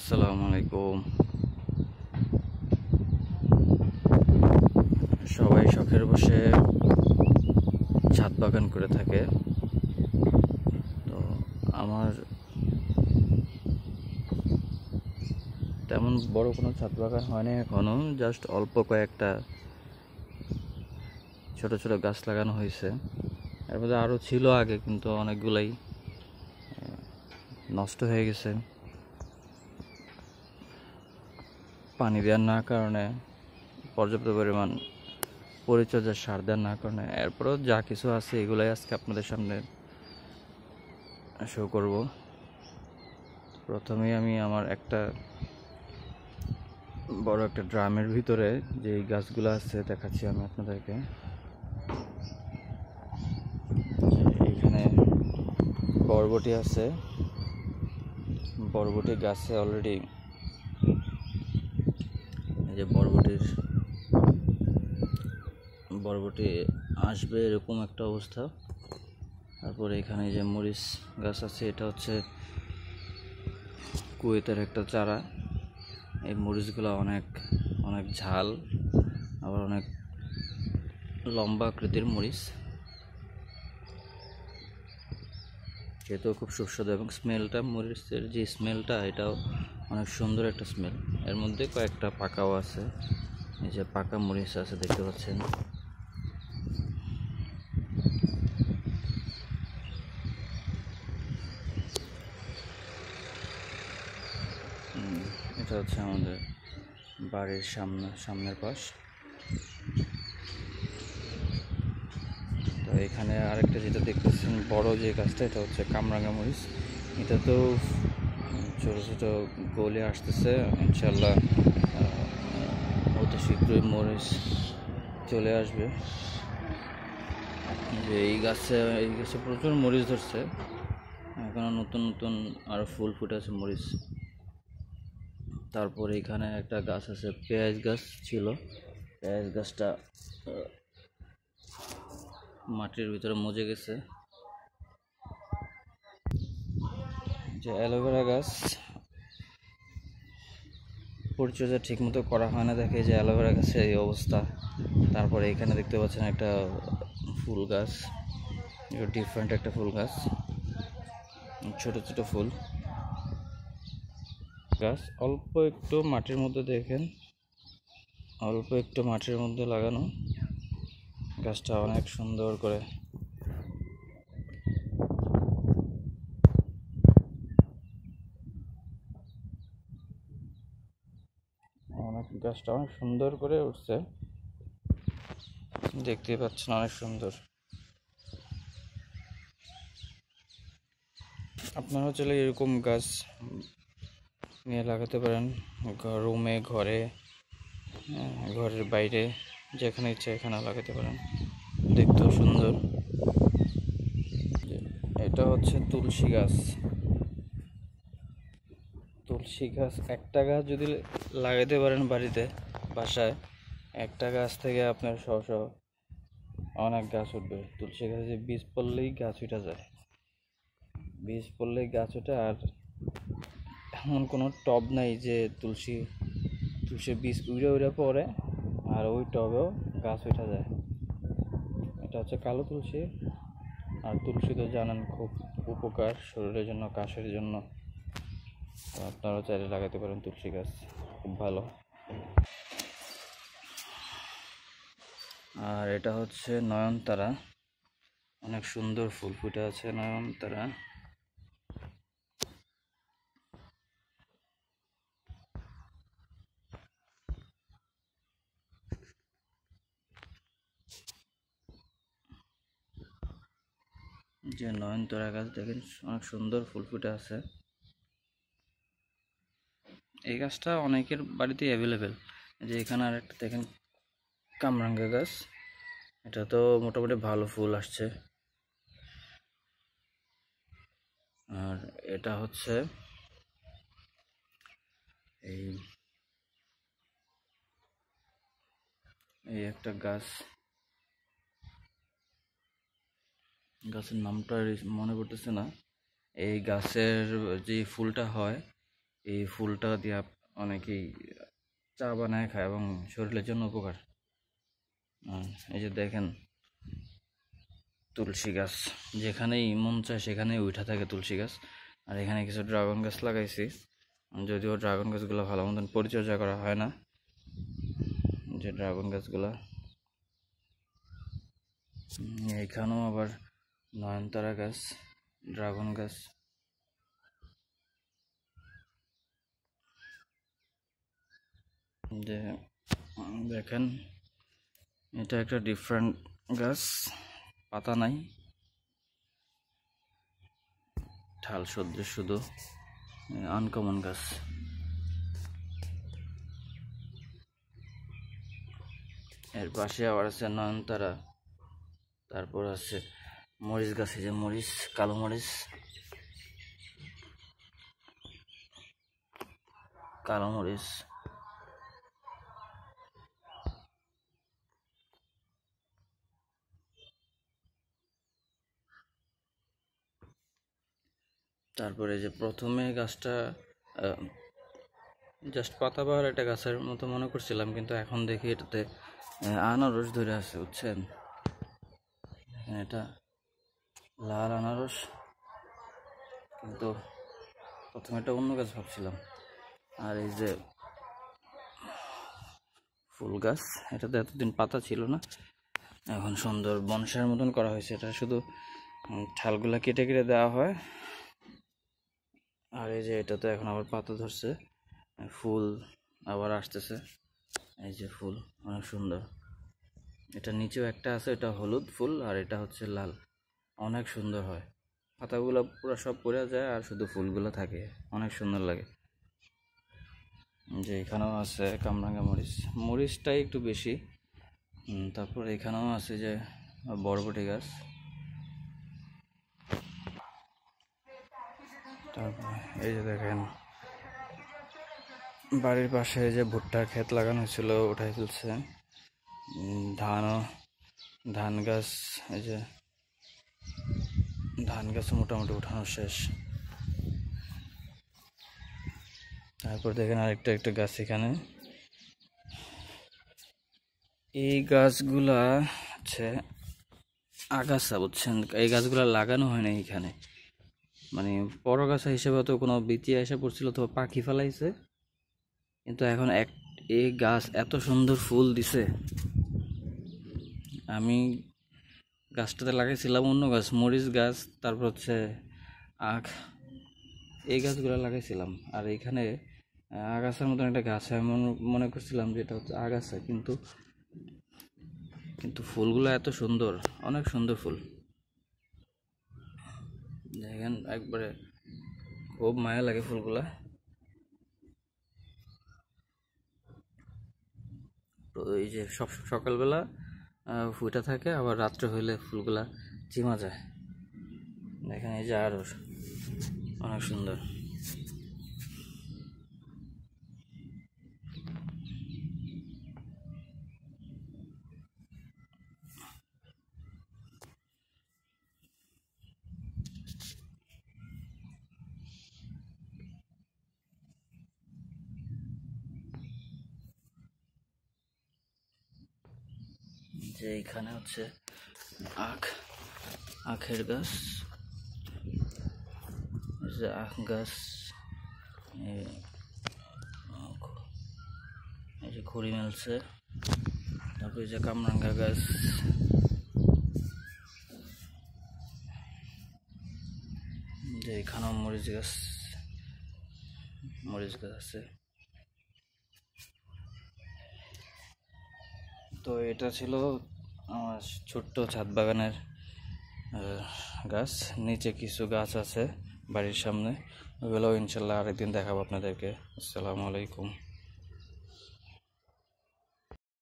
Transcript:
আসসালামু আলাইকুম। সবাই শখের বসে ছাদ বাগান করে থাকে। তো আমার তেমন বড় কোনো ছাদ বাগান হয়নি এখনো, জাস্ট অল্প কয়েকটা ছোট ছোট গাছ লাগানো হয়েছে। এর মধ্যে আরও ছিল আগে, কিন্তু অনেকগুলাই নষ্ট হয়ে গেছে পানি দেওয়ার না কারণে, পর্যাপ্ত পরিমাণ পরিচর্যার সার দেওয়ার না কারণে। এরপরও যা কিছু আছে এগুলাই আজকে আপনাদের সামনে শো করব। প্রথমেই আমি আমার বড় একটা ড্রামের ভিতরে যে গাছগুলো আছে দেখাচ্ছি আমি আপনাদেরকে। এখানে বরবটি আছে, বরবটি গাছে অলরেডি এই যে বরবটি আসবে এরকম একটা অবস্থা। তারপরে এখানে যে মরিচ গাছ আছে, এটা হচ্ছে কুয়েতের একটা চারা। এই মরিচগুলো অনেক অনেক ঝাল, আবার অনেক লম্বা আকৃতির মরিচ, খেতেও খুব সুস্বাদু এবং স্মেলটা, মরিচের যে স্মেলটা, এটাও অনেক সুন্দর একটা স্মেল। এর মধ্যে কয়েকটা পাকাও আছে, এই যে পাকা মরিচ আছে দেখতে পাচ্ছেন। এটা হচ্ছে আমাদের বাড়ির সামনের পাশ। তো এখানে আরেকটা যেটা দেখতেছেন বড় যে গাছটা, এটা হচ্ছে কামরাঙা মরিচ। এটা তো ছোট ছোট গলে আসতেছে, ইনশাল্লাহ অতি শীঘ্রই মরিচ চলে আসবে। যে এই গাছে প্রচুর মরিচ ধরছে, এখনো নতুন নতুন আরো ফুল ফুটে আছে মরিচ। তারপর এখানে একটা গাছ আছে, পেঁয়াজ গাছ ছিল, পেঁয়াজ গাছটা মাটির ভিতরে মজে গেছে। যে অ্যালোভেরা গাছ পরিচর্যা ঠিক মতো করা হয় না দেখে যে অ্যালোভেরা গাছের এই অবস্থা। তারপরে এখানে দেখতে পাচ্ছেন একটা ফুল গাছ, ডিফারেন্ট একটা ফুল গাছ, ছোট ছোট ফুল গাছ। অল্প একটু মাটির মধ্যে দেখেন, অল্প একটু মাটির মধ্যে লাগানো গাছটা অনেক সুন্দর করে গাছটা অনেক সুন্দর করে উঠছে, দেখতে পাচ্ছেন অনেক সুন্দর। আপনারাও চলে এরকম গাছ নিয়ে লাগাতে পারেন, রুমে, ঘরে, ঘরের বাইরে, যেখানে ইচ্ছা এখানে লাগাতে পারেন, দেখতেও সুন্দর। এটা হচ্ছে তুলসী গাছ। তুলসী গাছ একটা গাছ যদি লাগাতে পারেন বাড়িতে, বাসায়, একটা গাছ থেকে আপনার অনেক গাছ উঠবে। তুলসী গাছে বীজ পড়লেই গাছ উঠে যায়, বীজ পড়লেই গাছ ওঠে। আর এমন কোনো টব নাই যে তুলসীর বীজ উড়ে পড়ে আর ওই টবেও গাছ উঠে যায়। এটা হচ্ছে কালো তুলসী। আর তুলসী তো জানেন খুব উপকার শরীরের জন্য, কাশের জন্য। আপনারাও চাইলে লাগাতে পারেন তুলসী গাছ, খুব ভালো। আর এটা হচ্ছে নয়নতারা, অনেক সুন্দর ফুল ফুটে আছে নয়নতারা। যে নয়নতারা গাছ দেখেন, অনেক সুন্দর ফুল ফুটে আছে। এই গাছটা অনেকের বাড়িতেই অ্যাভেলেবেল। যে এখানে আর একটা দেখেন কামরাঙ্গা গাছ, এটা তো মোটামুটি ভালো ফুল আসছে। আর এটা হচ্ছে এই একটা গাছ, গাছের নামটা মনে পড়তেছে না। এই গাছের যে ফুলটা হয়, এই ফুলটা দিয়ে অনেকেই চা বানায় খায় এবং শরীরের জন্য উপকার। এই যে দেখেন তুলসী গাছ, যেখানেই মন চায় সেখানেই উঠা থাকে তুলসী গাছ। আর এখানে কিছু ড্রাগন গাছ লাগাইছি, যদিও ড্রাগন গাছগুলো ভালো মতন পরিচর্যা করা হয় না। যে ড্রাগন গাছগুলা, এখানেও আবার নয়নতারা গাছ, ড্রাগন গাছ। যে দেখেন এটা একটা ডিফারেন্ট গাছ, পাতা নাই, ঢাল সহ্য, শুধু আনকমন গাছ। এর পাশে আবার আছে নয়নতারা, তারপর আছে মরিচ গাছ, এই যে মরিচ, কালো মরিচ, কালো মরিচ। তারপরে যে প্রথমে গাছটা জাস্ট পাতাবাহার একটা গাছের মতো মনে করছিলাম, কিন্তু এখন দেখি এটাতে আনারস ধরে আছে, বুঝছেন? এটা লাল আনারস, কিন্তু প্রথমে একটা অন্য গাছ ভাবছিলাম। আর এই যে ফুল গাছ, এটাতে এতদিন পাতা ছিল না, এখন সুন্দর বনসাইয়ের মতন করা হয়েছে। এটা শুধু ঠালগুলা কেটে কেটে দেওয়া হয়। আর এই যে এটাতে এখন আবার পাতা ধরছে, ফুল আবার আসতেছে। এই যে ফুল অনেক সুন্দর। এটা নিচেও একটা আছে, এটা হলুদ ফুল, আর এটা হচ্ছে লাল, অনেক সুন্দর হয়। পাতাগুলো পুরো সব পড়ে যায় আর শুধু ফুলগুলো থাকে, অনেক সুন্দর লাগে। যে এখানেও আছে কামরাঙ্গা মরিচ, মরিচটাই একটু বেশি। তারপর এখানেও আছে যে বরবটি গাছ। তারপর এই যে দেখেন বাড়ির পাশে যে ভুট্টার ক্ষেত লাগানো হয়েছিল উঠাই ফেলছে। ধান গাছ, এই যে ধান গাছ মোটামুটি উঠানো শেষ। তারপর দেখেন আরেকটা একটা গাছ এখানে। এই গাছগুলা হচ্ছে আগাছা, বুঝছেন? এই গাছগুলা লাগানো হয় না এখানে, মানে পরগাছা হিসেবে তো কোনো বিচি এসে পড়ছিল, তো পাখি ফেলাইছে। কিন্তু এখন এই গাছ এত সুন্দর ফুল দিছে। আমি গাছটাতে লাগাইছিলাম অন্য গাছ, মরিচ গাছ, তারপর হচ্ছে আখ, এই গাছগুলো লাগাইছিলাম। আর এখানে আগাছার মতন একটা গাছ, আমি মনে করছিলাম যে এটা হচ্ছে আগাছা, কিন্তু ফুলগুলো এত সুন্দর, অনেক সুন্দর ফুল। দেখেন একবারে খুব মায়া লাগে ফুলগুলা। তো এই যে সকালবেলা ফুটা থাকে, আবার রাত্রে হইলে ফুলগুলা চিমা যায়। দেখেন এই যে আরো অনেক সুন্দর। যে এখানে হচ্ছে আখের গাছ, যে আখ গাছ, এই যে খড়ি মেলছে। তারপরে যে কামরাঙ্গা গাছ, যে এখানেও মরিচ গাছ আছে। তো এটা ছিল আমার ছোট্ট ছাদ বাগানের গাছ। নিচে কিছু গাছ আছে বাড়ির সামনে, ওগুলোও ইনশাল্লাহ আরেকদিন দেখাবো আপনাদেরকে। আসসালামু আলাইকুম।